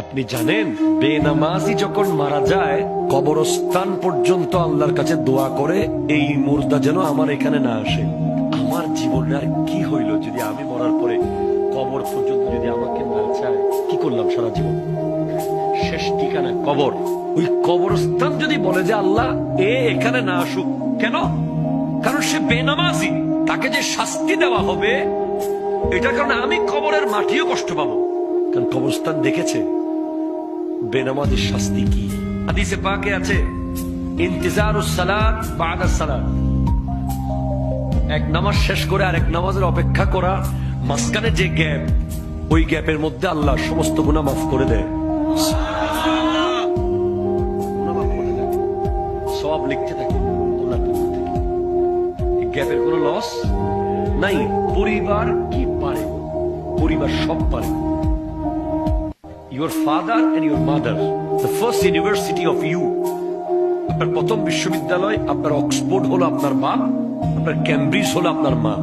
আপনি জানেন বেনামাজি যখন মারা যায় কবরস্থান পর্যন্ত আল্লাহর কাছে দোয়া করে এই মুর্দা যেন আমার এখানে না আসে। আমার জীবনে আর কি হইল যদি আমি মরার পরে কবর পর্যন্ত যদি আমাকে না চায়? কি করলাম সারা জীবন? শেষ ঠিকানা কবর। ওই কবরস্থান যদি বলে যে আল্লাহ এখানে না আসুক, কেন? কারণ সে বেনামাজি, তাকে যে শাস্তি দেওয়া হবে এটার কারণে আমি কবরের মাটিও কষ্ট পাবো। কারণ কবরস্থান দেখেছে বেনামাজির শাস্তি কি। হাদিসে পাকে আছে ইন্তিজারুস সালাত বাদাস সালাত, এক নামাজ শেষ করে আরেক নামাজের অপেক্ষা করা, মাঝখানে যে গ্যাপ, ওই গ্যাপের মধ্যে আল্লাহ সমস্ত গুনাহ মাফ করে দেয়, সওয়াব লিখতে থাকে আল্লাহর পক্ষ থেকে। গ্যাপের কোনো লস নাই। পরিবার কি পারে? পরিবার সব পারে। Your father and your mother, the first university of you. আপনার প্রথম বিশ্ববিদ্যালয়, আপনার অক্সফোর্ড হলো আপনার বাপ, আপনার ক্যামব্রিজ হলো আপনার মা,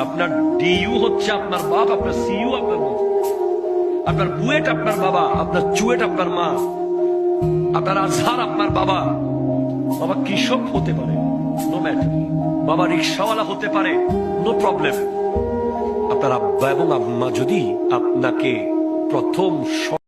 আপনার ডিইউ হচ্ছে আপনার বাপ, আপনার সিইউ আপনার মা, আপনার বুয়েট আপনার বাবা, আপনার চুয়েট আপনার মা, আপনার আজহার আপনার বাবা। বাবা কৃষক হতে পারে, নো ম্যাটার। বাবা রিক্সাওয়ালা হতে পারে, নো প্রবলেম। আপনার আব্বা এবং আম্মা যদি আপনাকে প্রথম